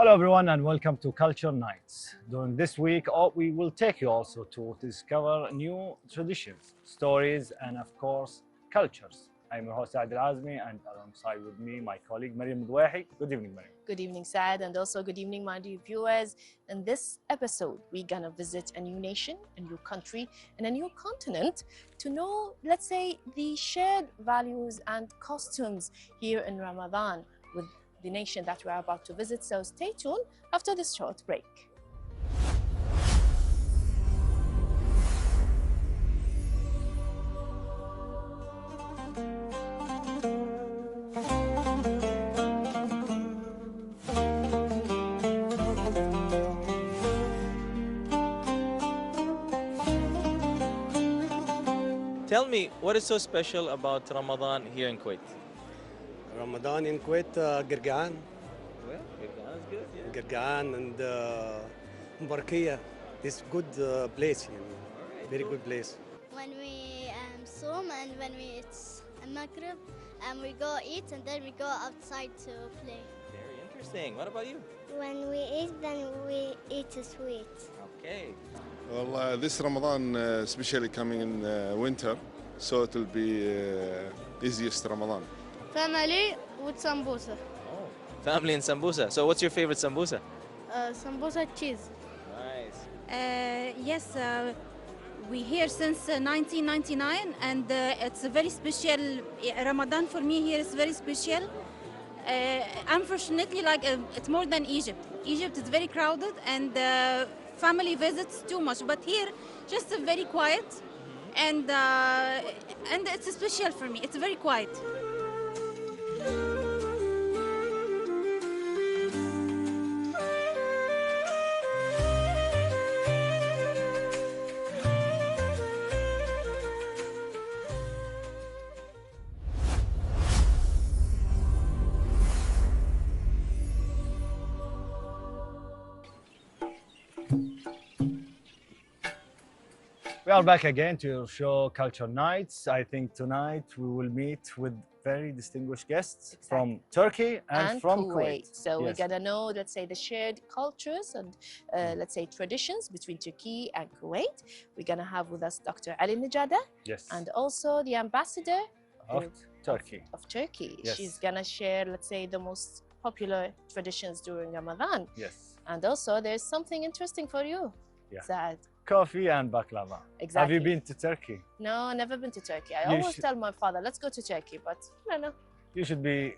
Hello everyone and welcome to Culture Nights. During this week, we will take you also to discover new traditions, stories and of course, cultures. I'm your host Saad Al-Azmi and alongside with me my colleague Mariam Mdwahi. Good evening, Mariam. Good evening, Saad, and also good evening, my dear viewers. In this episode, we're gonna visit a new nation, a new country, and a new continent to know, let's say, the shared values and costumes here in Ramadan with the nation that we're about to visit. So stay tuned after this short break. Tell me, what is so special about Ramadan here in Kuwait? Ramadan in Kuwait, Girgaan. Well, Gurgaon is good, yeah. Girgaan and Mbarkiya. It's good place, you know. Alright, Very cool. good place. When we swim and when it's Maghrib, we go eat and then we go outside to play. Very interesting. What about you? When we eat, then we eat sweet. Okay. Well, this Ramadan especially coming in winter, so it will be easiest Ramadan. Family with sambusa. Oh, family and sambusa. So what's your favorite sambusa? Sambusa cheese. Nice. Yes, we here since 1999 and it's a very special Ramadan for me here is very special. Unfortunately, it's more than Egypt. Egypt is very crowded and family visits too much, but here just very quiet and it's special for me. It's very quiet. We are back again to your show Culture Nights. I think tonight we will meet with very distinguished guests from Turkey and from Kuwait. So we're Yes. gonna know, let's say, the shared cultures and let's say traditions between Turkey and Kuwait. We're gonna have with us Dr. Alnajadah Yes. and also the ambassador of Turkey. of Turkey. Yes. She's gonna share, let's say, the most popular traditions during Ramadan. Yes. And also, there's something interesting for you, Yeah. Saad. Coffee and baklava. Exactly. Have you been to Turkey? No, never been to Turkey. I You always should- tell my father, let's go to Turkey, but no. You should be,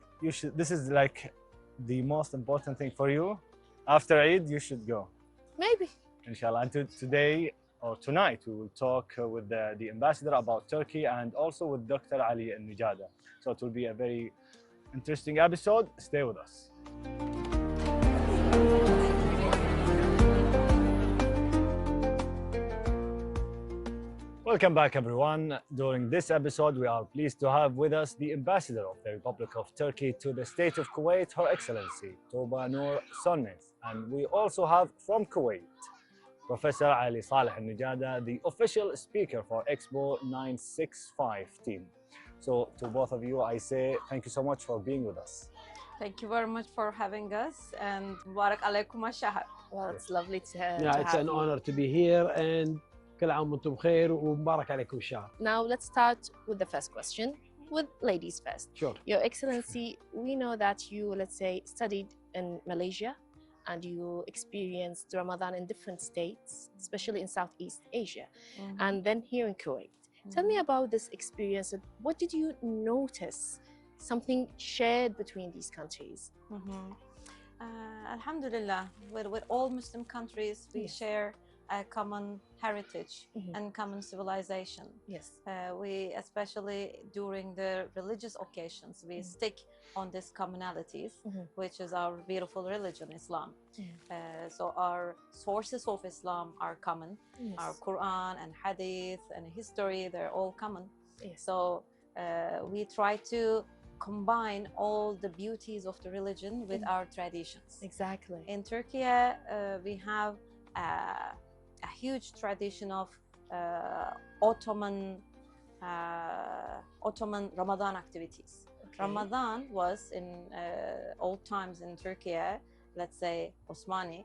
this is like the most important thing for you. After Eid, you should go, Maybe. inshallah. And today or tonight, we will talk with the ambassador about Turkey and also with Dr. Ali Al-Nijada. So it will be a very interesting episode. Stay with us. Welcome back, everyone. During this episode, we are pleased to have with us the ambassador of the Republic of Turkey to the state of Kuwait, Her Excellency Tuba Sönmez. And we also have from Kuwait, Professor Ali Saleh Al-Nijada, the official speaker for Expo 965 team. So to both of you, I say thank you so much for being with us. Thank you very much for having us and Mubarak alaikum al-shahr. Well, it's lovely to have Yeah, it's an you. honor to be here and كل عام وانتم بخير ومبارك عليكم الشهر. Now let's start with the first question, with ladies first. Sure. Your Excellency, we know that you, let's say, studied in Malaysia and you experienced Ramadan in different states, especially in Southeast Asia, and then here in Kuwait. Tell me about this experience. What did you notice? Something shared between these countries? Alhamdulillah, with all Muslim countries, we Yes. share a common heritage and common civilization. Yes. We, especially during the religious occasions, we stick on these commonalities, which is our beautiful religion, Islam. So our sources of Islam are common. Yes. Our Quran and Hadith and history, they're all common. Yes. So we try to combine all the beauties of the religion with our traditions. Exactly. In Turkey, we have a huge tradition of Ottoman Ramadan activities. Okay. Ramadan was in old times in Turkey let's say, Osmani,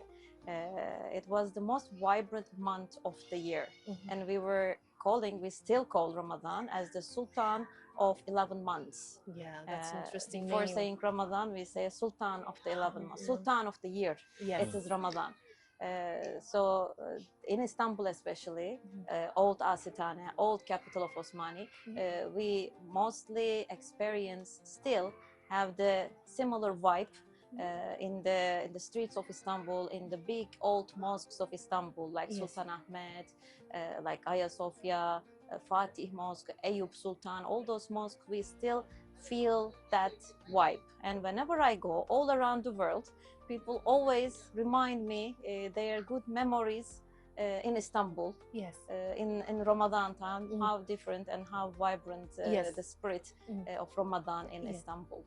it was the most vibrant month of the year. And we still call Ramadan as the Sultan of 11 months. Yeah, that's interesting. Before saying Ramadan, we say Sultan of the 11 months, Sultan of the year. Yes. It is Ramadan. In Istanbul especially, old Asitane, old capital of Osmani, we mostly still have the similar vibe in the streets of Istanbul, in the big old mosques of Istanbul, like Sultan Ahmed, like Hagia Sophia, Fatih Mosque, Eyüp Sultan, all those mosques, we still feel that vibe. And whenever I go all around the world, people always remind me their good memories in Istanbul, in Ramadan time, how different and how vibrant the spirit of Ramadan in Istanbul.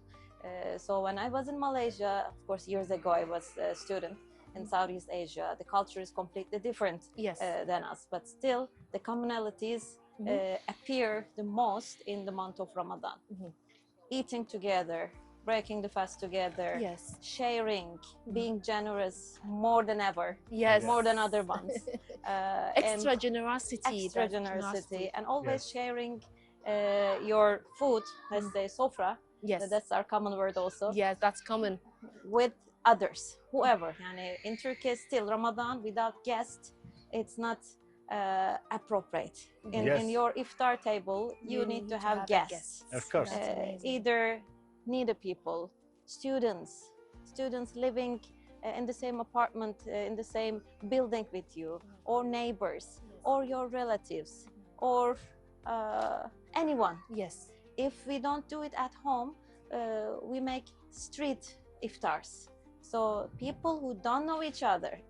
So when I was in Malaysia, of course, years ago, I was a student in Southeast Asia. The culture is completely different than us, but still the commonalities appear the most in the month of Ramadan. Eating together, breaking the fast together, sharing, being generous more than ever, more than other months. Extra generosity. Extra generosity, and always sharing your food, let's say sofra. Yes, that's our common word also. Yes, that's common. With others, whoever. And in Turkey, still Ramadan without guests, it's not appropriate. In your iftar table, you need to have guests. Of course. Either needy people, students living in the same apartment, in the same building with you, or neighbors, or your relatives, or anyone. Yes. If we don't do it at home, we make street iftars. So people who don't know each other,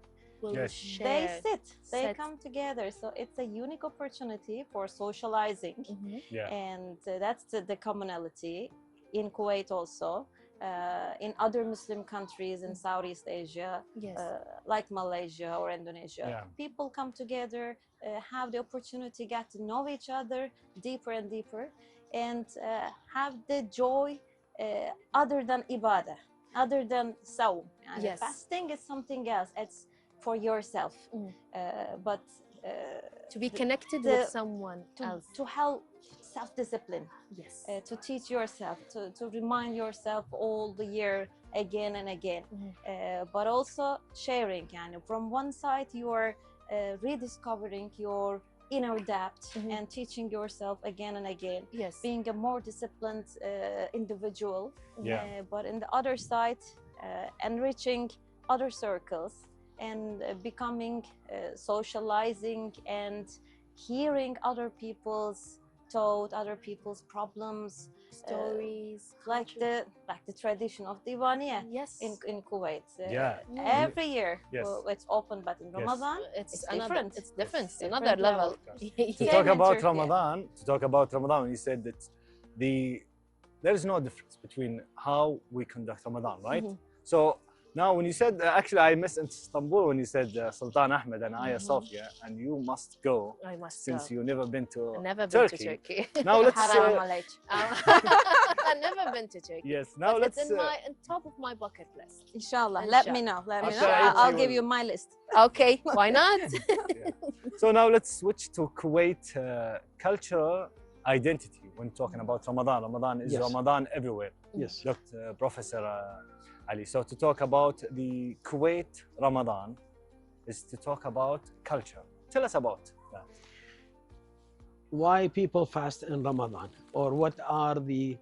they come together. So it's a unique opportunity for socializing. And that's the commonality in Kuwait also. In other Muslim countries in Southeast Asia, like Malaysia or Indonesia, people come together, have the opportunity to get to know each other deeper and deeper, and have the joy other than ibadah, other than sawm. Fasting is something else. It's for yourself, but to be connected with someone else, to help self-discipline, to teach yourself, to remind yourself all the year again and again, but also sharing. And from one side, you are rediscovering your inner depth and teaching yourself again and again, being a more disciplined individual. But in the other side, enriching other circles and becoming socializing and hearing other people's thought, other people's problems, stories, like the tradition of Divaniya in Kuwait. Every year it's open, but in Ramadan it's different. It's different. It's another level. To talk about Ramadan, you said that there is no difference between how we conduct Ramadan, right? So now, when you said, actually, I missed Istanbul when you said Sultan Ahmed and Hagia Sophia, and you must go. I must since go. you've never been to never Turkey. been to Turkey. Now let's. I've never been to Turkey. Yes. Now but let's. It's on top of my bucket list. Inshallah. Let me know. I'll give you my list. Okay. Why not? So now let's switch to Kuwait cultural identity when talking about Ramadan. Ramadan is Ramadan everywhere. Yes. Dr. Professor Ali. So to talk about the Kuwait Ramadan is to talk about culture. Tell us about that. Why people fast in Ramadan, or what are the,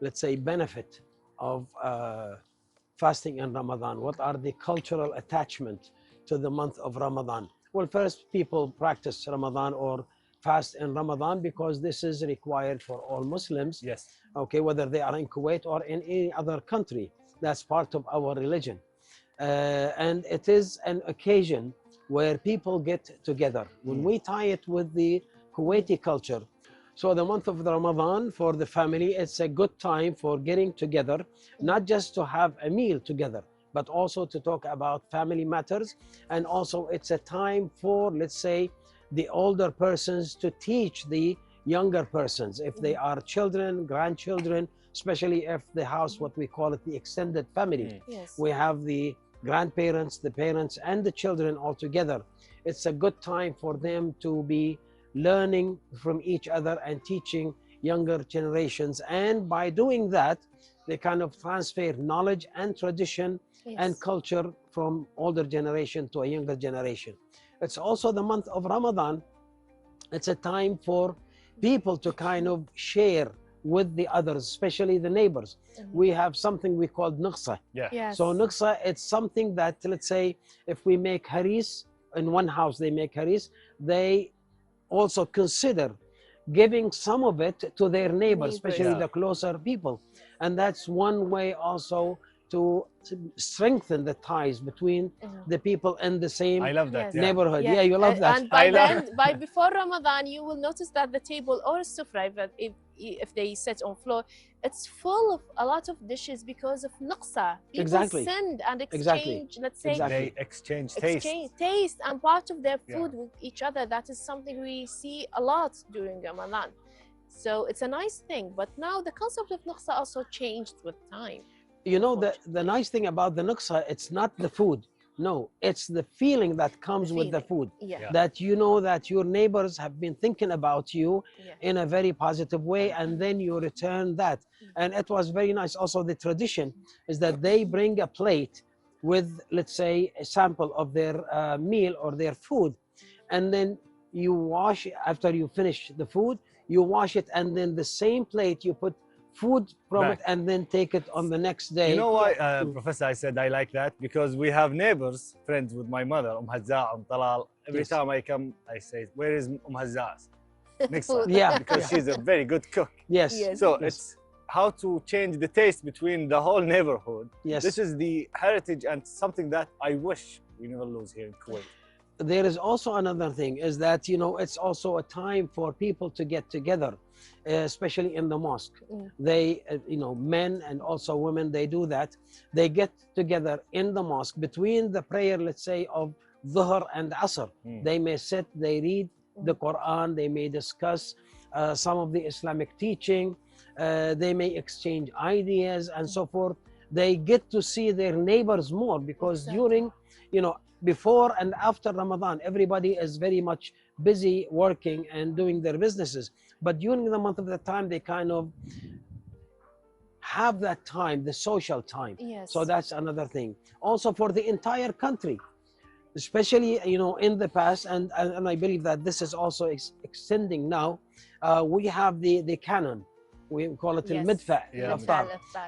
let's say, benefit of fasting in Ramadan? What are the cultural attachment to the month of Ramadan? Well, first, people practice Ramadan or fast in Ramadan because this is required for all Muslims. Yes. Okay, whether they are in Kuwait or in any other country. That's part of our religion. And it is an occasion where people get together. When we tie it with the Kuwaiti culture, so the month of Ramadan for the family, it's a good time for getting together, not just to have a meal together, but also to talk about family matters. And also it's a time for, let's say, the older persons to teach the younger persons, if they are children, grandchildren, especially if the house, what we call it, the extended family. Yes. We have the grandparents, the parents, and the children all together. It's a good time for them to be learning from each other and teaching younger generations. And by doing that, they kind of transfer knowledge and tradition and culture from older generation to a younger generation. It's also the month of Ramadan. It's a time for people to kind of share with the others, especially the neighbors. We have something we call nuqsa. So nuqsa, it's something that, let's say, if we make haris, in one house they make haris, they also consider giving some of it to their neighbors, especially the closer people. And that's one way also to strengthen the ties between the people in the same neighborhood. Yeah, you love that. And by then, by before Ramadan, you will notice that the table or sufra, if they sit on floor, it's full of a lot of dishes because of nuqsa. People send and exchange, let's say, they exchange taste and part of their food with each other. That is something we see a lot during Ramadan. So it's a nice thing. But now the concept of nuqsa also changed with time. You know, the nice thing about the nuqsa, it's not the food. No, it's the feeling that comes with the food. That you know that your neighbors have been thinking about you in a very positive way, and then you return that. And it was very nice. Also, the tradition is that they bring a plate with, let's say, a sample of their meal or their food. And then you wash, after you finish the food, you wash it, and then the same plate you put food from it and then take it on the next day. You know why, Professor, I said I like that? Because we have neighbors, friends with my mother, Hazza, Talal. Every time I come, I say, where is Hazza's? Next time. Because she's a very good cook. So it's how to change the taste between the whole neighborhood. This is the heritage and something that I wish we never lose here in Kuwait. There is also another thing, is that, you know, it's also a time for people to get together, especially in the mosque. They, you know, men and also women, they do that. They get together in the mosque between the prayer, let's say, of Dhuhr and Asr. They may sit, they read the Quran, they may discuss some of the Islamic teaching, they may exchange ideas and so forth. They get to see their neighbors more, because during, you know, before and after Ramadan, everybody is very much busy working and doing their businesses. But during the month of the time, they kind of have that time, the social time. So that's another thing. Also for the entire country, especially, you know, in the past, and I believe that this is also extending now, we have the canon. We call it al-midfa,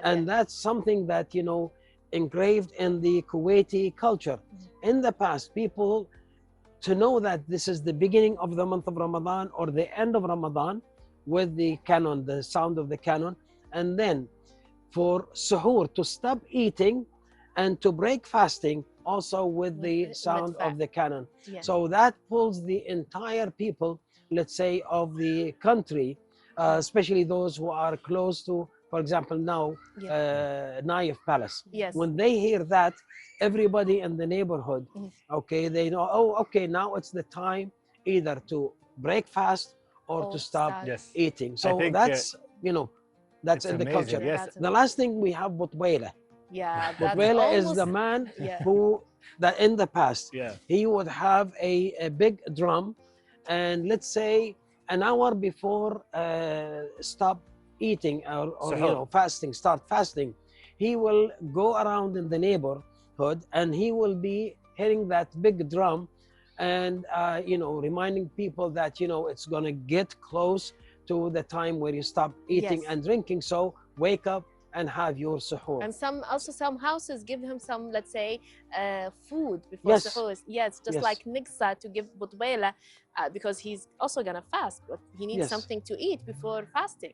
and that's something that, you know, engraved in the Kuwaiti culture. In the past, people, to know that this is the beginning of the month of Ramadan or the end of Ramadan, with the canon, the sound of the canon, and then for suhoor, to stop eating and to break fasting, also with the sound of the canon. So that pulls the entire people, let's say, of the country, especially those who are close to, for example, now, Naif Palace. When they hear that, everybody in the neighborhood, okay, they know, oh, okay, now it's the time either to break fast or to stop eating. So that's, you know, that's in the culture. The last thing we have Butwela. Butwela is the man who, that in the past, he would have a big drum, and let's say an hour before stop eating or you know, fasting, start fasting, he will go around in the neighborhood and he will be hitting that big drum and you know, reminding people that, you know, it's gonna get close to the time where you stop eating and drinking, so wake up and have your suhoor. And some houses give him some, let's say, food before suhoor. Just like Nigsa to give Butwela, because he's also gonna fast, but he needs something to eat before fasting.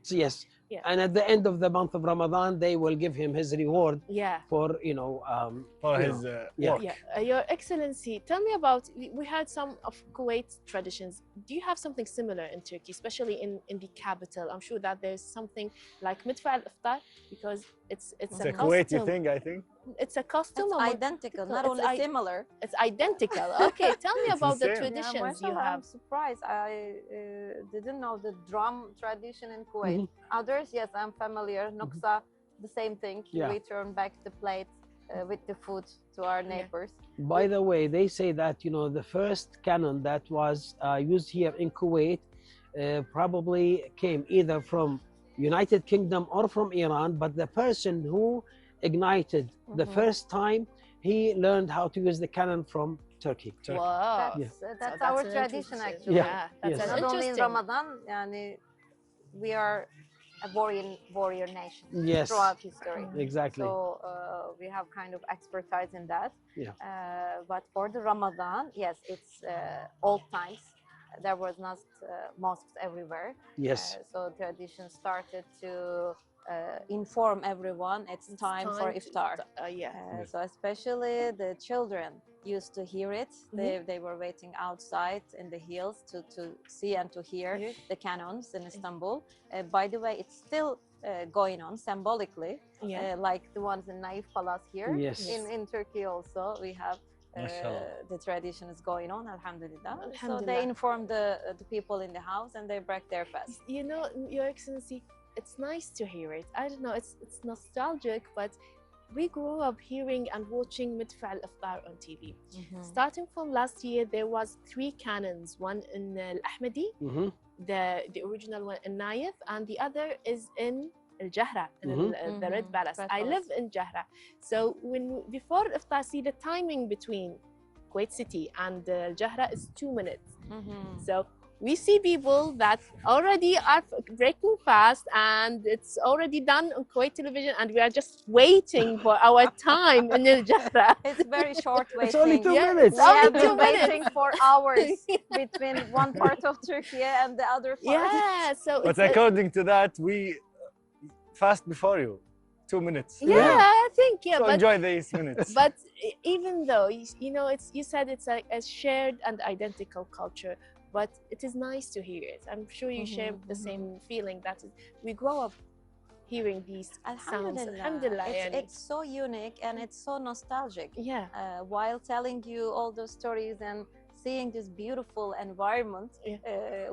And at the end of the month of Ramadan, they will give him his reward for, you know, for his work. Your Excellency, tell me about, we had some of Kuwait's traditions. Do you have something similar in Turkey, especially in the capital? I'm sure that there's something like Midfa al-Iftar, because it's a Kuwaiti thing, I think. It's a custom. It's identical, not only similar. It's identical. Okay, tell me about the traditions you have. I'm surprised. I didn't know the drum tradition in Kuwait. Others, yes, I'm familiar. Nuqsa, the same thing. We turn back the plate with the food to our neighbors. By the way, they say that, you know, the first cannon that was used here in Kuwait probably came either from United Kingdom or from Iran, but the person who ignited the first time, he learned how to use the cannon from Turkey. Wow. That's So our an tradition interesting- actually. Yeah. that's Yes. an Not only in interesting. Ramadan, yani, we are a warrior nation Yes. throughout history. Exactly. So we have kind of expertise in that. Yeah. But for the Ramadan, yes, it's old times. There was not mosques everywhere. Yes. So tradition started to inform everyone it's time for iftar. So especially the children used to hear it. They were waiting outside in the hills to see and to hear the cannons in Istanbul. By the way, it's still going on symbolically, like the ones in Naif Palace here. Yes. In Turkey also we have the tradition is going on, alhamdulillah. So they inform the people in the house and they break their fast. You know, Your Excellency, it's nice to hear it. I don't know, it's nostalgic, but we grew up hearing and watching Midfa al-Iftar on TV. Starting from last year, there was 3 cannons, one in Al-Ahmadi, the original one in Naif, and the other is in Al-Jahra, the Red Palace. I live in Jahra. So before Iftar, see the timing between Kuwait City and Al-Jahra is 2 minutes. So we see people that already are breaking fast and it's already done on Kuwait television and we are just waiting for our time in Al-Jahra. It's very short waiting. It's only 2 minutes. We have been waiting for hours between one part of Turkey and the other part. Yeah, so But according to that, we fast before you, 2 minutes. I think, So but enjoy these minutes. But even though you know, you said it's like a shared and identical culture, but it is nice to hear it. I'm sure you share the same feeling that we grow up hearing these sounds. Alhamdulillah, it's so unique and it's so nostalgic. Yeah. While telling you all those stories and seeing this beautiful environment,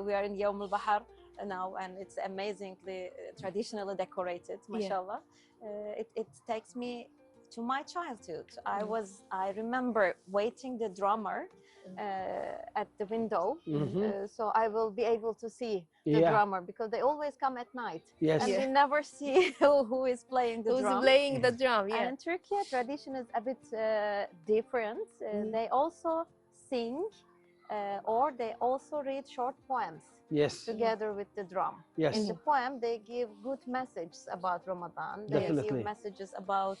we are in Yawm al-Bahar now, and it's amazingly traditionally decorated, mashallah. It takes me to my childhood. I remember waiting the drummer at the window, so I will be able to see the drummer, because they always come at night. Yes. And we never see who is playing the drum. Who's playing the drum, And in Turkey, tradition is a bit different. They also sing or they also read short poems. Yes. Together with the drum. Yes. In the poem, they give good messages about Ramadan. They give messages about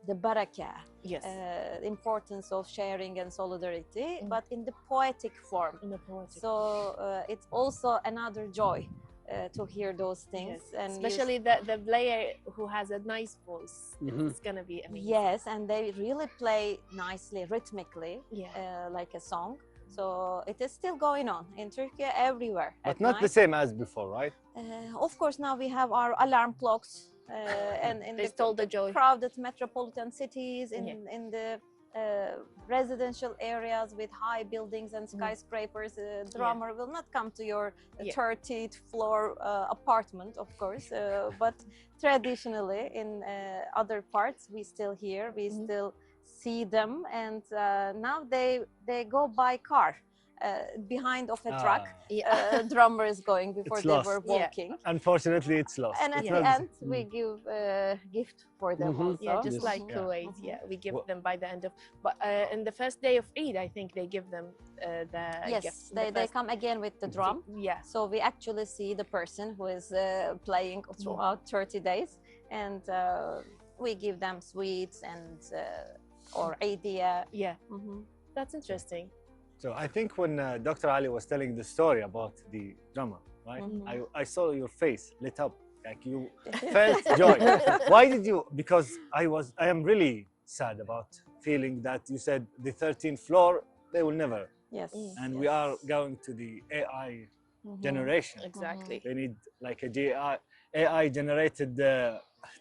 the barakah, the importance of sharing and solidarity, but in the poetic form. So it's also another joy to hear those things. And especially the player who has a nice voice. It's gonna be amazing. Yes, and they really play nicely, rhythmically, like a song. So it is still going on in Turkey everywhere. But not the same as before, right? Of course, now we have our alarm clocks and in they the stole the joy. Crowded metropolitan cities, in the residential areas with high buildings and skyscrapers. Drummer will not come to your 30th floor apartment, of course, but traditionally in other parts we still hear, we still see them, and now they go by car behind of a truck. Drummer is going before they were walking. Unfortunately, it's lost. And at the end we give a gift for them also. Just like Kuwait, we give them by the end of, but in the first day of Eid, I think they give them the gift. They come again with the drum. So we actually see the person who is playing throughout 30 days, and we give them sweets and or idea. That's interesting. So I think when Dr. Ali was telling the story about the drummer, right? I saw your face lit up, like you felt joy. Why did you? Because I am really sad about feeling that you said the 13th floor, they will never. Yes. And we are going to the AI generation. Exactly. They need like a AI generated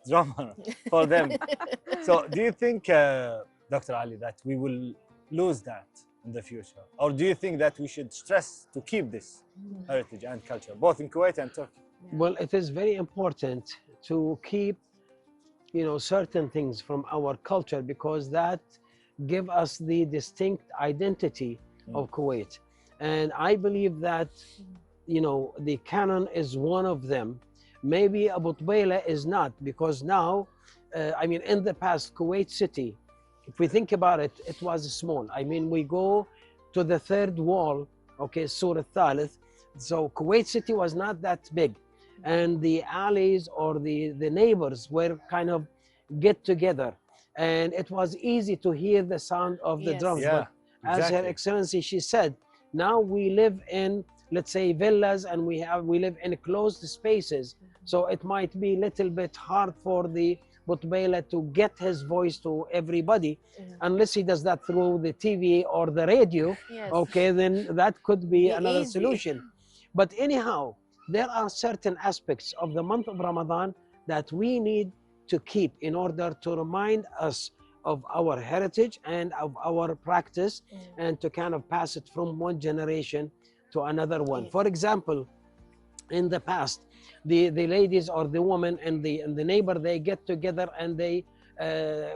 drummer for them. So do you think, Dr. Ali, that we will lose that in the future? Or do you think that we should stress to keep this heritage and culture, both in Kuwait and Turkey? Well, it is very important to keep you know, certain things from our culture, because that give us the distinct identity of Kuwait. And I believe that, you know, the canon is one of them. Maybe Abu Tbayla is not, because now, I mean, in the past, Kuwait City, if we think about it, it was small. I mean, we go to the third wall, okay, Surah Thalith. So Kuwait City was not that big. And the alleys or the neighbors were kind of get together. And it was easy to hear the sound of the drums. Yeah, But as Her Excellency, she said, now we live in, let's say, villas, and we live in closed spaces. So it might be a little bit hard for the Butbayla to get his voice to everybody, unless he does that through the TV or the radio. Okay, then that could be another solution. But anyhow, there are certain aspects of the month of Ramadan that we need to keep in order to remind us of our heritage and of our practice, and to kind of pass it from one generation to another one. For example, in the past, the ladies or the women and the neighbor, they get together and they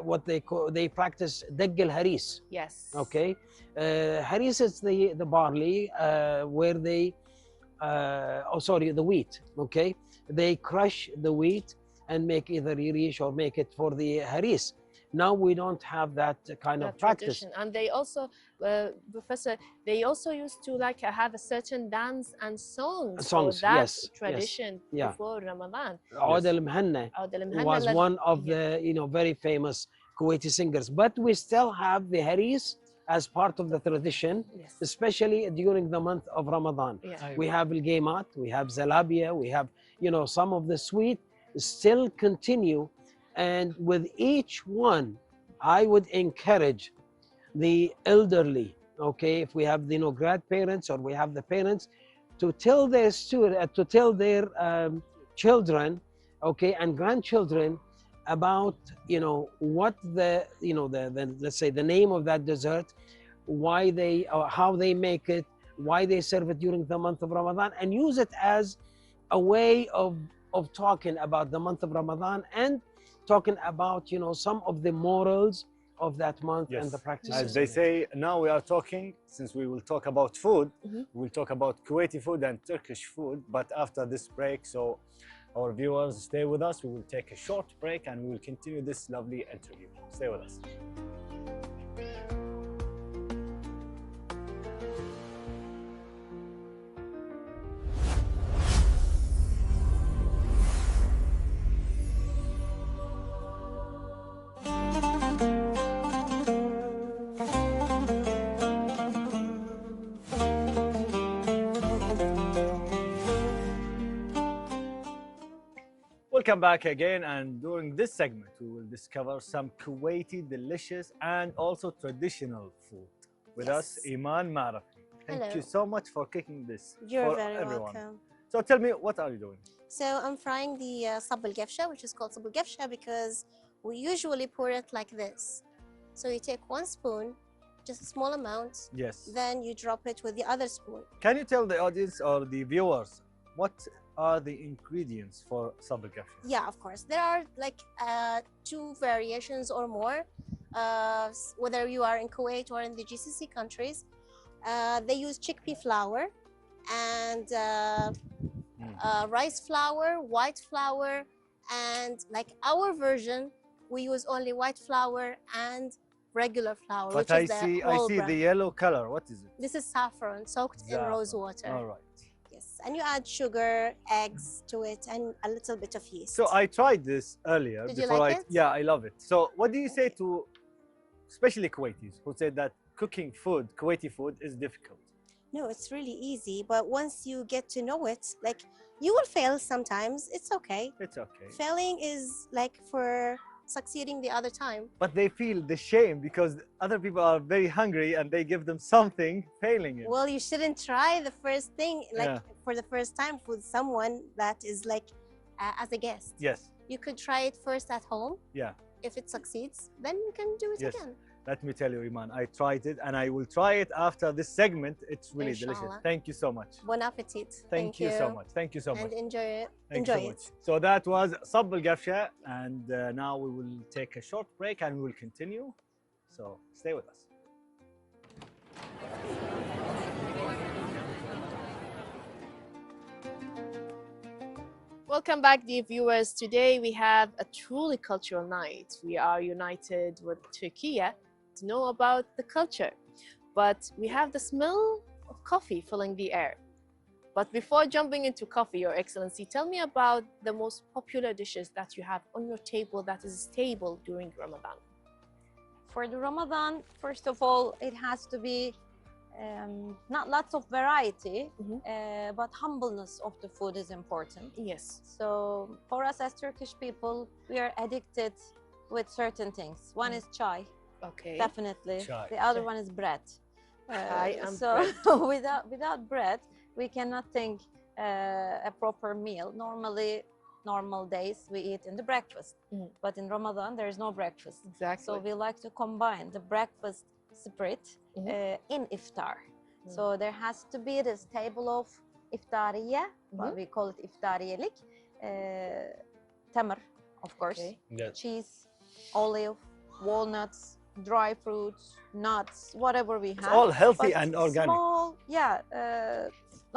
what they call, they practice degg al haris. Yes. Okay, haris is the barley where they the wheat. Okay, they crush the wheat and make either irish or make it for the haris. Now we don't have that kind of practice. Tradition. And they also, Professor, they also used to like have a certain dance and songs for that tradition before Ramadan. Aud al-Mhanna was one of the, you know, very famous Kuwaiti singers. But we still have the haris as part of the tradition, especially during the month of Ramadan. We have al-Gaymat, we have Zalabia, we have, you know, some of the sweet still continue. And with each one, I would encourage the elderly, okay, if we have the, you know, grandparents or we have the parents, to tell their children, okay, and grandchildren about, you know, what the, you know, the let's say the name of that dessert, why they, or how they make it, why they serve it during the month of Ramadan, and use it as a way of talking about the month of Ramadan and talking about, you know, some of the morals of that month and the practices. As they say, now we are talking, since we will talk about food, we'll talk about Kuwaiti food and Turkish food, but after this break, so our viewers stay with us. We will take a short break and we will continue this lovely interview. Stay with us. Welcome back again, and during this segment we will discover some Kuwaiti delicious and also traditional food. With us, Iman Marafi. Thank you so much for cooking this You're for very everyone. welcome. So tell me, what are you doing? So I'm frying the sab al-gafsha, which is called sab al-gafsha because we usually pour it like this. So you take 1 spoon, just a small amount. Yes. Then you drop it with the other spoon. Can you tell the audience or the viewers what are the ingredients for sab al-gafsha? Yeah, of course. There are like 2 variations or more, whether you are in Kuwait or in the GCC countries. They use chickpea flour and rice flour, white flour, and like our version, we use only white flour and regular flour. But which I is see the yellow color. What is it? This is saffron soaked in rose water. All right. Yes, and you add sugar, eggs to it, and a little bit of yeast. So I tried this earlier. Did you like it? Yeah, I love it. So what do you say to, especially Kuwaitis, who say that cooking food, Kuwaiti food, is difficult? No, it's really easy, but once you get to know it, like you will fail sometimes. It's okay. It's okay. Failing is like for succeeding the other time. But they feel the shame because other people are very hungry and they give them something failing it. Well, you shouldn't try the first thing like for the first time with someone that is like as a guest. Yes. You could try it first at home. Yeah. If it succeeds, then you can do it again. let me tell you, Iman, I tried it and I will try it after this segment. It's really delicious. Inshallah. Thank you so much. Bon appetit. Thank you so much. Thank you so much. And enjoy it. Thank you so much. So that was صب القفشة, and now we will take a short break and we will continue. So stay with us. Welcome back, dear viewers. Today we have a truly cultural night. We are united with Turkey to know about the culture, but we have the smell of coffee filling the air. But before jumping into coffee, Your Excellency, tell me about the most popular dishes that you have on your table that is stable during Ramadan. For the Ramadan, first of all, it has to be not lots of variety, but humbleness of the food is important. Yes. So for us as Turkish people, we are addicted with certain things. One is chai, Okay. definitely. Chai. The other one is bread. Chai and so bread. without bread, we cannot think a proper meal. Normally, normal days we eat in the breakfast, but in Ramadan there is no breakfast. Exactly. So we like to combine the breakfast spirit in iftar. So there has to be this table of iftariye, what we call it iftariyelik, tamar, of course, Yes. cheese, olive, walnuts, dry fruits, nuts, whatever we have. It's all healthy But and organic. Small,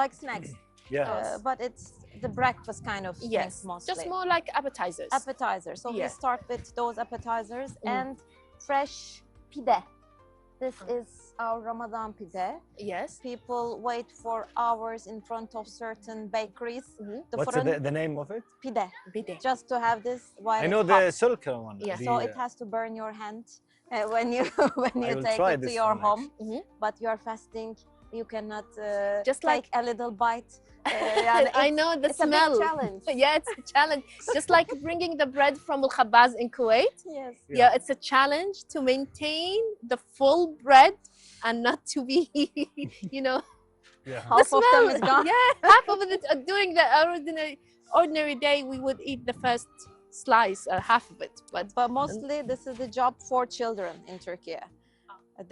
like snacks. Yeah. But it's the breakfast kind of Yes. things mostly. Just more like appetizers. Appetizers. So we Yeah. start with those appetizers and fresh pide. This is our Ramadan pide. Yes. People wait for hours in front of certain bakeries. The What's fırın the name of it? pide. Pide. Just to have this while I know it's the hot. silk one. Yeah. So it has to burn your hand when you I will take try it to this your one, home. actually. But you are fasting. You cannot Just take like- a little bite. I know the it's smell. a big challenge. Yeah, it's a challenge. Just like bringing the bread from Al Khabaz in Kuwait. Yes. Yeah, it's a challenge to maintain the full bread and not to be, you know, Yeah. Half of them is gone. Yeah, half of it during the ordinary day we would eat the first slice, half of it. But mostly this is the job for children in Turkey.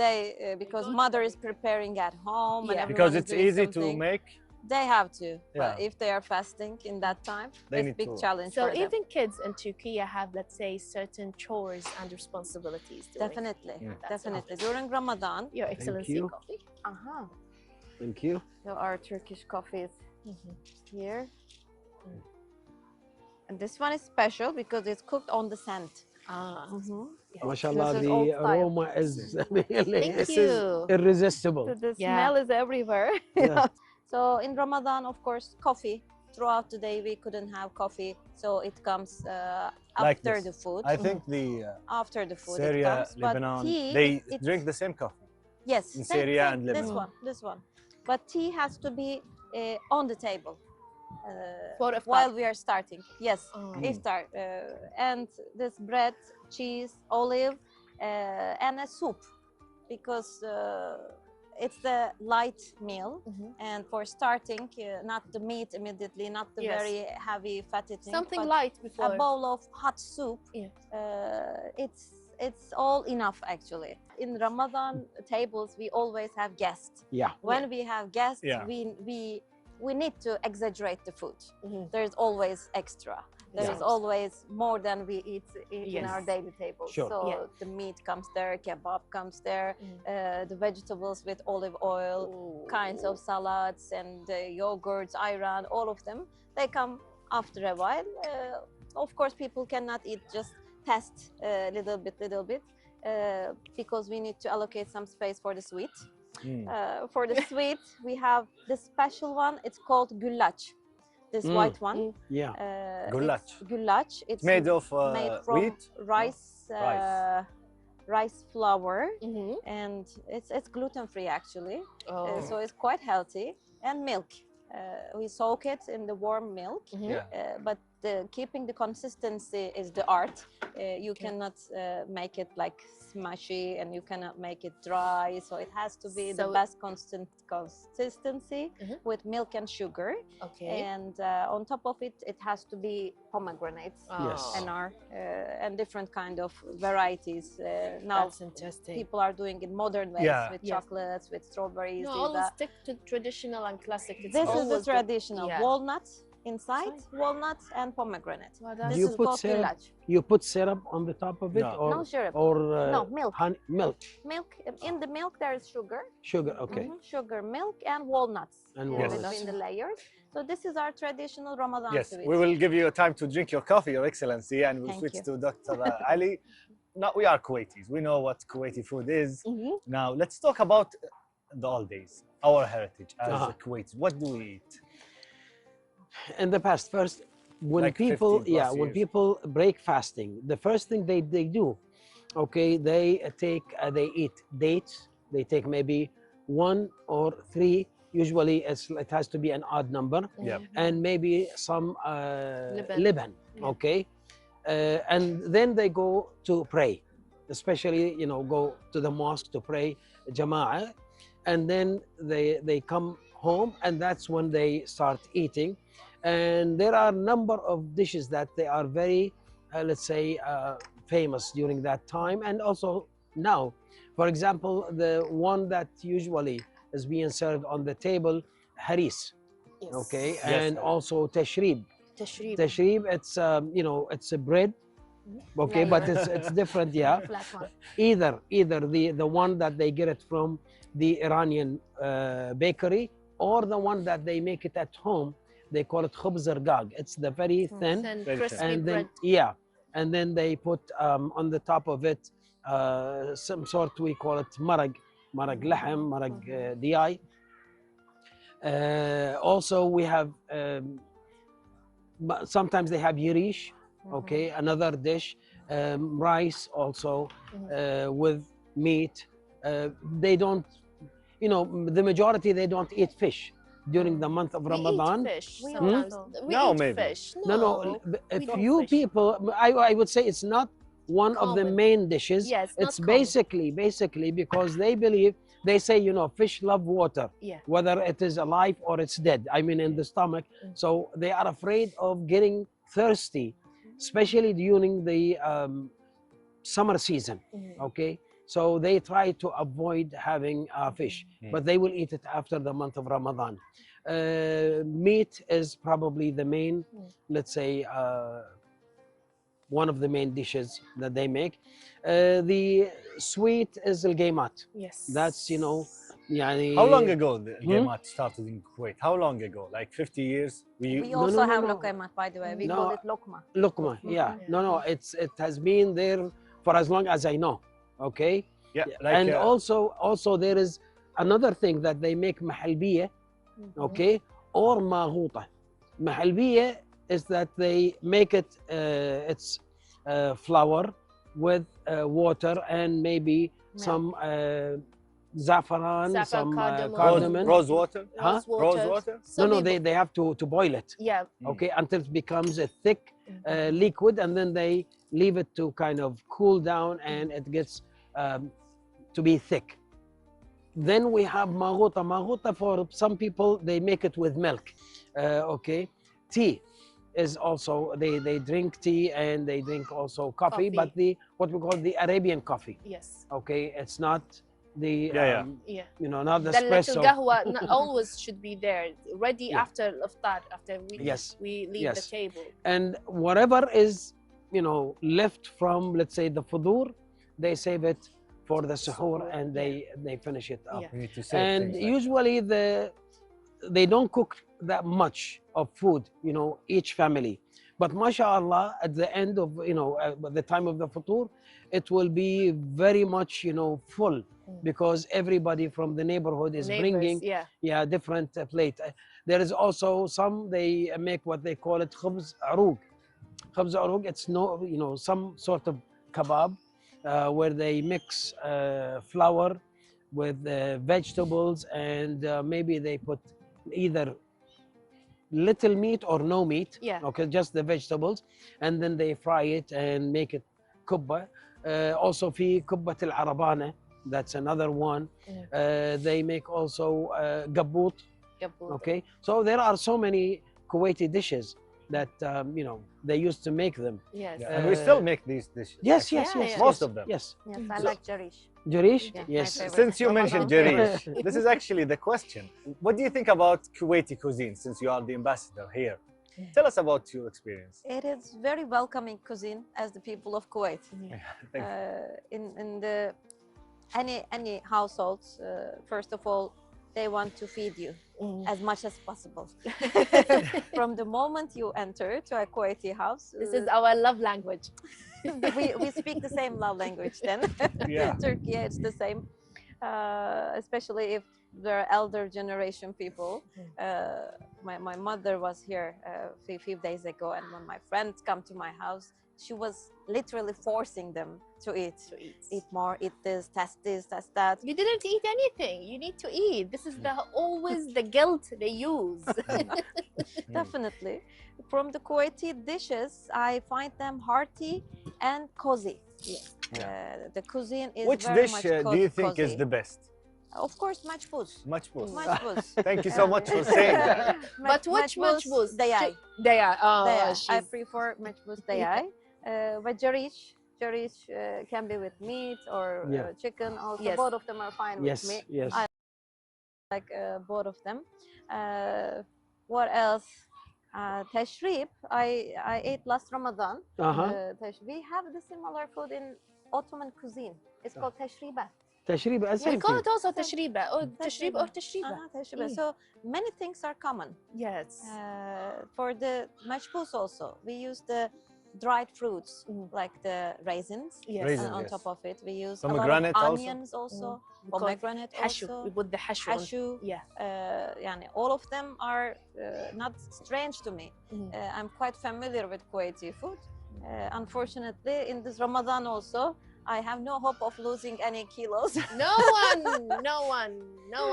They because mother is preparing at home and Yeah. everyone Because is it's doing easy something. to make. They have to. But Yeah. if they are fasting in that time, They it's need a big to. challenge so for them. even kids in Turkey have, let's say, certain chores and responsibilities. Doing. Definitely, Yeah. definitely. During Ramadan, Your Excellency, you. coffee. Thank you. there are Turkish coffees here. And this one is special because it's cooked on the sand. Ah, MashaAllah, This is old the style. aroma is really thank you. irresistible. The Yeah. smell is everywhere. Yeah. So in Ramadan, of course, coffee. Throughout the day, we couldn't have coffee, so it comes Like after this. the food. I think the After the food, it Syria, comes. Lebanon, But tea, they it's- drink the same coffee. yes, in same Syria thing, and This Lebanon. one. But tea has to be on the table For iftar. while we are starting. Yes, Oh. iftar, and this bread, cheese, olive, and a soup, because it's the light meal. And for starting, not the meat immediately, not the Yes. very heavy fatty thing, Something but light before. a bowl of hot soup. Yeah. It's all enough actually. In Ramadan tables, we always have guests. Yeah. When we have guests, Yeah. we need to exaggerate the food. Mhm. There's always extra. There's Yeah. always more than we eat in Yes. our daily table. Sure. So Yeah. the meat comes there, kebab comes there, the vegetables with olive oil, kinds of salads and yogurts, ayran, all of them. They come after a while. Of course, people cannot eat just test little bit, because we need to allocate some space for the sweet. For the sweet, we have this special one. It's called güllaç. This white one. Yeah. Güllaç. It's güllaç. It's Made of made from wheat. rice. Rice flour, and it's gluten free actually. Oh. So it's quite healthy, and milk. We soak it in the warm milk, but keeping the consistency is the art. You cannot make it like mushy and you cannot make it dry. So it has to be the best consistency with milk and sugar. Okay. And on top of it, it has to be pomegranates and different kind of varieties. Now That's interesting. people are doing it modern ways with chocolates, with strawberries. No, always stick to traditional and classic. It's this is the traditional walnuts inside, walnuts and pomegranate. Well, this you is put called syrup, village. you put syrup on the top of it, or No syrup. or No, milk. Honey, milk. Milk. In the milk there is sugar. Sugar, okay. Sugar, milk, and walnuts. And between the layers. So this is our traditional Ramadan sweet. We will give you time to drink your coffee, Your Excellency, and we'll switch to Dr. Ali. Now, we are Kuwaitis. We know what Kuwaiti food is. Now, let's talk about the old days, our heritage as Kuwaitis. What do we eat? In the past, first, when Like people, 15 plus when years. people break fasting, the first thing they do, okay, they eat dates. They take maybe 1 or 3. Usually, it has to be an odd number, and maybe some leban, okay, and then they go to pray, especially go to the mosque to pray jama'ah, and then they come home, and that's when they start eating. And there are a number of dishes that they are very, let's say, famous during that time, and also now. For example, the one that usually is being served on the table, haris, okay, and also tashrib. Tashrib, it's it's a bread, okay, but it's different, Either the one that they get it from the Iranian bakery, or the one that they make it at home. They call it khubz rgag. It's the very thin, crispy and then bread. and then they put on the top of it some sort, we call it marag lahm, marag diyai. Also we have sometimes they have yirish, okay, another dish, rice also with meat. They don't, the majority, they don't eat fish during the month of Ramadan. We eat fish sometimes. We eat fish. No. If you people, I would say it's not one of the main dishes. Yes, it's basically because they believe, they say, fish love water, whether it is alive or it's dead. I mean, in the stomach. So they are afraid of getting thirsty, especially during the summer season. Okay. So they try to avoid having fish, but they will eat it after the month of Ramadan. Meat is probably the main, let's say, one of the main dishes that they make. The sweet is al-gaymat. Yes. That's, How long ago the gaymat started in Kuwait? How long ago? Like 50 years? We also have lokaymat, by the way. We call it lokma. Lokma, No, it has been there for as long as I know. Okay. And also there is another thing that they make mahalbiya, okay, or maghuta. Mahalbiya is that they make it, it's flour with water and maybe some saffron, some cardamom. Rose water? Rose water? No, they have to boil it. Okay, until it becomes a thick liquid, and then they leave it to kind of cool down, and it gets to be thick. Then we have maghuta. Maghuta, for some people, they make it with milk. Okay, tea is also, they drink tea and they drink also coffee, but what we call the Arabian coffee. Yes. Okay, it's not the not the The espresso. little qahwa always should be there, ready after iftar, after we leave the table. And whatever is left from, let's say, the fudur, they save it for the suhoor, and they finish it up. And usually they don't cook that much of food, each family. But mashallah, at the end of the time of the futur, it will be very much full, because everybody from the neighborhood is bringing different plate. There is also some, they make what they call it khubz arug. Khubz arug, it's some sort of kebab, where they mix flour with vegetables, and maybe they put either little meat or no meat, okay, just the vegetables, and then they fry it and make it kubba. Also في كبة العربانة, that's another one. They make also gabboot. Okay, so there are so many Kuwaiti dishes that you know, they used to make them. Yes. Yeah, and we still make these dishes. Yes, actually. yes, yes, Most yes, of them. Yes. Yes, I So- like jarish. Jarish? Yeah, my Yes. favorite. Since you mentioned Ramadan. Jarish, this is actually the question. What do you think about Kuwaiti cuisine, since you are the ambassador here? Tell us about your experience. It is very welcoming cuisine as the people of Kuwait. Thank In the any households, first of all, they want to feed you as much as possible. From the moment you enter to a Kuwaiti house, This is our love language. we speak the same love language then. Yeah. Turkey, it's the same. Especially if they're elder generation people. My mother was here a few days ago, and when my friends come to my house, she was literally forcing them to eat. Eat more, eat this, test that. You didn't eat anything. You need to eat. This is always the guilt they use. Definitely. From the Kuwaiti dishes, I find them hearty and cozy. The cuisine is Which very dish much do you think is cozy. the best? Of course, majbous. Majbous. Majbous. Thank you so much for saying that. But which majbous? Dayai. Dayai. Oh, Dayai. I she's- prefer majbous dayai. But jarish can be with meat or Yeah. chicken also. Yes. Both of them are fine Yes, with me. yes. I like both of them. What else? Tashrib, I ate last Ramadan. We have the similar food in Ottoman cuisine. It's called tashriba. تشريب We same call thing. it also tashriba or tashrib or tashriba. Tashriba. So many things are common. Yes. For the majbous also, we use the dried fruits like the raisins. Yes. Raisins, And on yes. top of it, we use a lot Pomegranate of also? onions also. We call it Pomegranate hashu. also. We put the hashu. on- Hashu. Yeah. Yani all of them are not strange to me. I'm quite familiar with Kuwaiti food. Unfortunately, in this Ramadan also, I have no hope of losing any kilos. No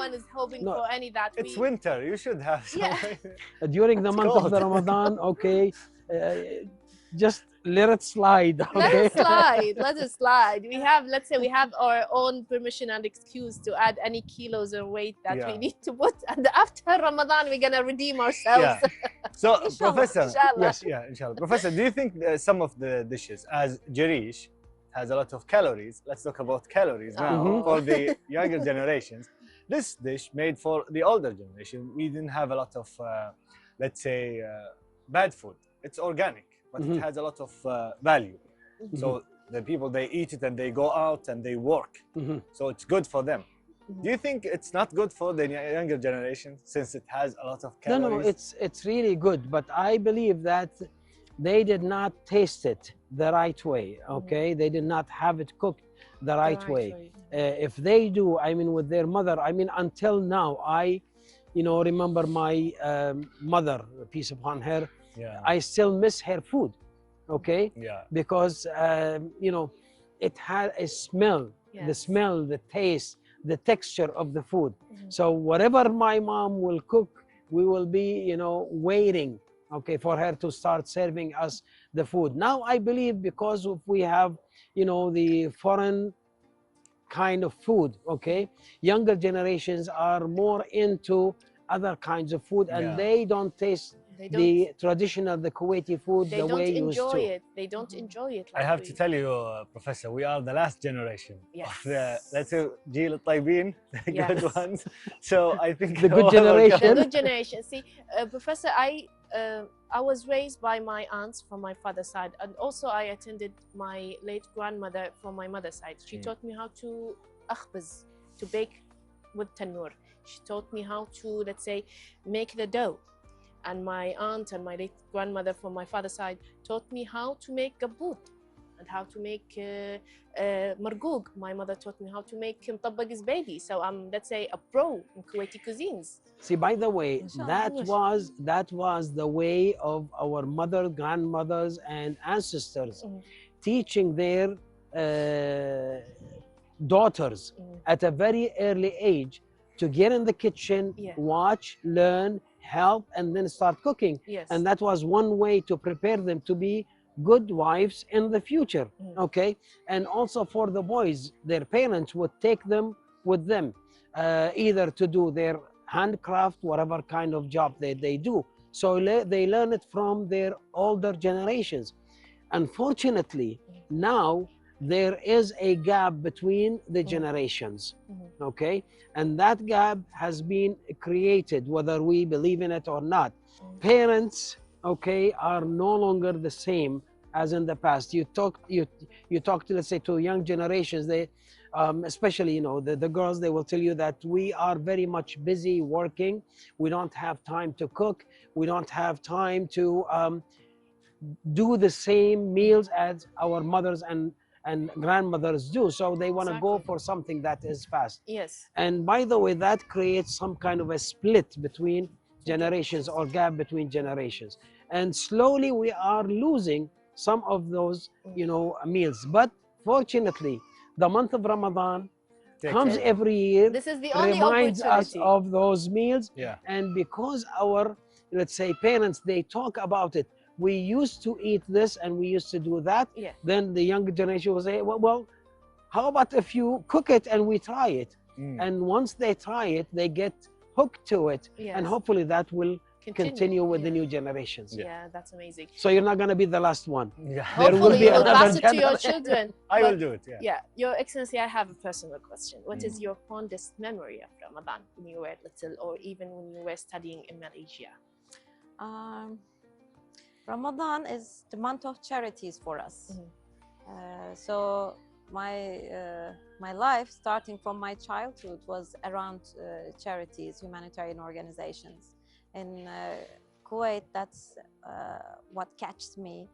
one is hoping No. for any that. It's winter. You should have some. Yeah. During the It's month of cold. the Ramadan, okay, just let it slide. Let Okay. it slide. Let it slide. We have, let's say, we have our own permission and excuse to add any kilos or weight that we Yeah. need to put. And after Ramadan, we're gonna redeem ourselves. Yeah. So, Professor, Inshallah. yes, yeah, inshallah. Professor, do you think some of the dishes, as jarish has a lot of calories, let's talk about calories now Mhm. for the younger generations. This dish made for the older generation, we didn't have a lot of, let's say, bad food. It's organic, but it has a lot of value. So the people, they eat it and they go out and they work. So it's good for them. Do you think it's not good for the younger generation since it has a lot of No, calories? no, it's really good, but I believe that they did not taste it the right way. Okay, they did not have it cooked the right way. If they do, I mean, with their mother, I mean, until now, I, you know, remember my mother, peace upon her. Yeah. I still miss her food. Okay, Yeah. because you know, it had a smell, the Yes. smell, the taste, the texture of the food. So whatever my mom will cook, we will be, you know, waiting, okay, for her to start serving us the food. Now I believe because of we have, you know, the foreign kind of food, okay, younger generations are more into other kinds of food, and Yeah. they don't taste They the traditional, the Kuwaiti food They the don't way used enjoy to. it. They don't enjoy it. I have to tell you, Professor, we are the last generation of the, let's say, جيل الطيبين, the good Yes. ones. So I think The good whoever generation. The comes- good generation. See, Professor, I was raised by my aunts from my father's side, and also I attended my late grandmother from my mother's side. She taught me how to akhbaz, to bake with tanur. She taught me how to, let's say, make the dough. And my aunt and my late grandmother from my father's side taught me how to make gabboot and how to make margoug. My mother taught me how to make mtabbag's baby. So I'm, let's say, a pro in Kuwaiti cuisines. See, by the way, that was the way of our mother, grandmothers, and ancestors teaching their daughters at a very early age to get in the kitchen, watch, learn, help, and then start cooking. Yes. And that was one way to prepare them to be good wives in the future. Okay, and also for the boys, their parents would take them with them, either to do their handcraft, whatever kind of job they do. So they learn it from their older generations. Unfortunately, now there is a gap between the generations, okay? And that gap has been created, whether we believe in it or not. Parents, okay, are no longer the same as in the past. You talk to, let's say, to young generations, they, especially, you know, the girls, they will tell you that we are very much busy working. We don't have time to cook. We don't have time to do the same meals as our mothers and grandmothers do. So they want to go for something that is fast. Yes. And by the way, that creates some kind of a split between generations or gap between generations. And slowly we are losing some of those, you know, meals. But fortunately, the month of Ramadan comes every year. This is the only reminds us opportunity of those meals. Yeah. And because our, let's say, parents, they talk about it, we used to eat this and we used to do that. Yeah. Then the younger generation will say, well, how about if you cook it and we try it? And once they try it, they get hooked to it. Yes. And hopefully that will continue with the new generations. Yeah, that's amazing. So you're not going to be the last one. Yeah. There will Hopefully be you will another pass it to your generation. children. I But- will do it, yeah. Yeah, Your Excellency, I have a personal question. What is your fondest memory of Ramadan when you were little, or even when you were studying in Malaysia? Ramadan is the month of charities for us. So my life, starting from my childhood, was around charities, humanitarian organizations. In Kuwait, that's what catches me.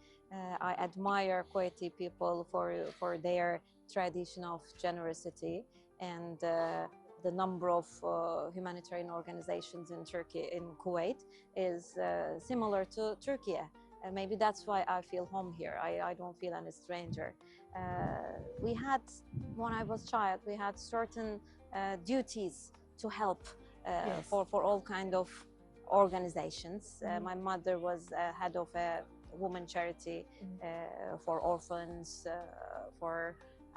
I admire Kuwaiti people for their tradition of generosity, and the number of humanitarian organizations in Turkey, in Kuwait, is similar to Turkey. Maybe that's why I feel home here. I don't feel any stranger. We had, when I was a child, we had certain duties to help for all kind of organizations. My mother was head of a woman charity for orphans, for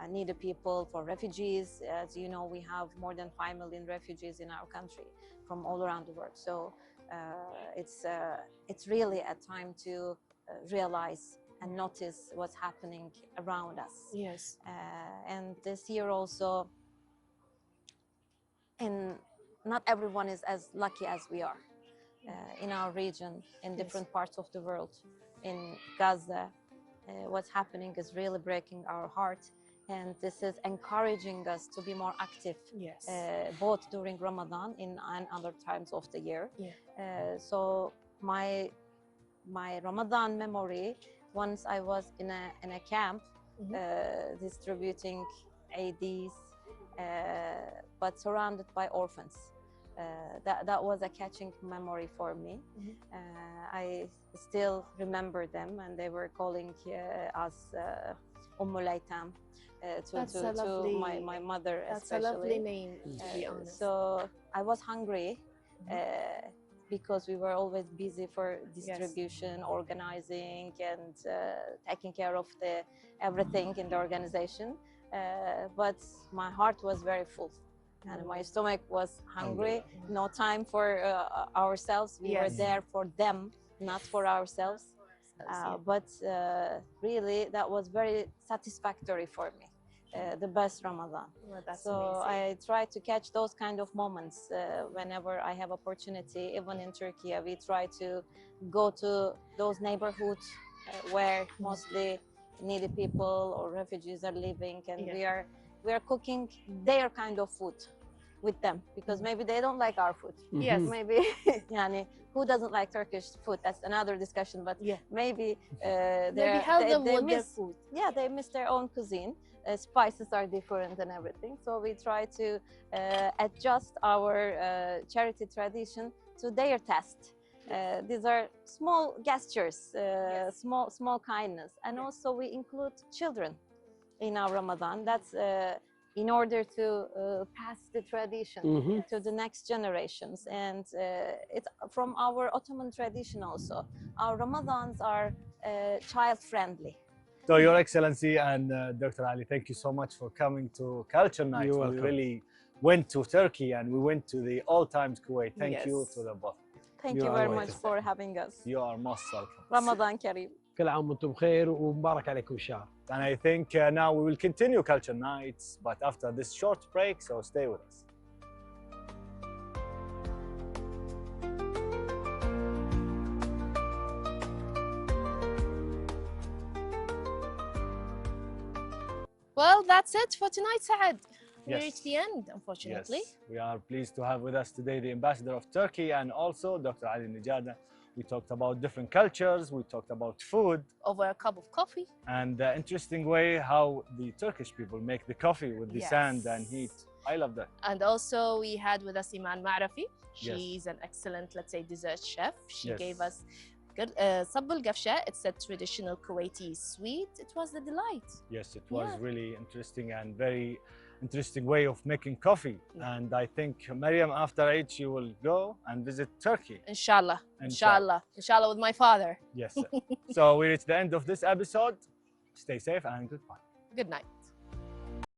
needy people, for refugees. As you know, we have more than 5 million refugees in our country from all around the world. So it's really a time to realize and notice what's happening around us. Yes. And this year also, not everyone is as lucky as we are. In our region, in different parts of the world, in Gaza, what's happening is really breaking our heart. And this is encouraging us to be more active, both during Ramadan and other times of the year. So my Ramadan memory, once I was in a camp distributing ADs, but surrounded by orphans. That was a catching memory for me. I still remember them, and they were calling us Ummul-Aytam. To my mother, that's especially. That's a lovely name, to be honest. So I was hungry because we were always busy for distribution, organizing, and taking care of everything in the organization. But my heart was very full, and my stomach was hungry. No time for ourselves. We were there for them, not for ourselves. But really, that was very satisfactory for me. The best Ramadan. Well, that's so amazing. I try to catch those kind of moments whenever I have opportunity. Even in Turkey, we try to go to those neighborhoods where mostly needy people or refugees are living, and we are cooking their kind of food with them, because maybe they don't like our food. Yes. Maybe yani, who doesn't like Turkish food? That's another discussion. But maybe maybe help them with their miss, food. Yeah, they miss their own cuisine. Spices are different and everything. So we try to adjust our charity tradition to their taste. These are small gestures, small kindness, and also we include children in our Ramadan. That's in order to pass the tradition to the next generations. And it's from our Ottoman tradition also. Our Ramadans are child-friendly. So, Your Excellency and Dr. Ali, thank you so much for coming to Culture Night. You're We welcome. really went to Turkey and we went to the old times Kuwait. Thank you Yes. to the both. Thank You you are very much welcome. for having us. You are most welcome. Ramadan Kareem. كل عام وانتم بخير ومبارك عليكم الشهر. And I think now we will continue Culture Nights, but after this short break, so stay with us. Well, that's it for tonight, Saad. We Yes. reached the end, unfortunately. Yes, we are pleased to have with us today the ambassador of Turkey and also Dr. Ali Nijada. We talked about different cultures, we talked about food, Over a cup of coffee. and the interesting way how the Turkish people make the coffee with the sand and Yes. heat. I love that. And also we had with us Iman Ma'rafi. Yes. She's an excellent, let's say, dessert chef. She Yes. gave us صب القفشة. It's a traditional Kuwaiti sweet. It was a delight. Yes, it was Yeah. really interesting and very interesting way of making coffee. Yeah. And I think Mariam, after Eid, she will go and visit Turkey. Inshallah. Inshallah. Inshallah with my father. Yes. So we reached the end of this episode. Stay safe and goodbye. Good night.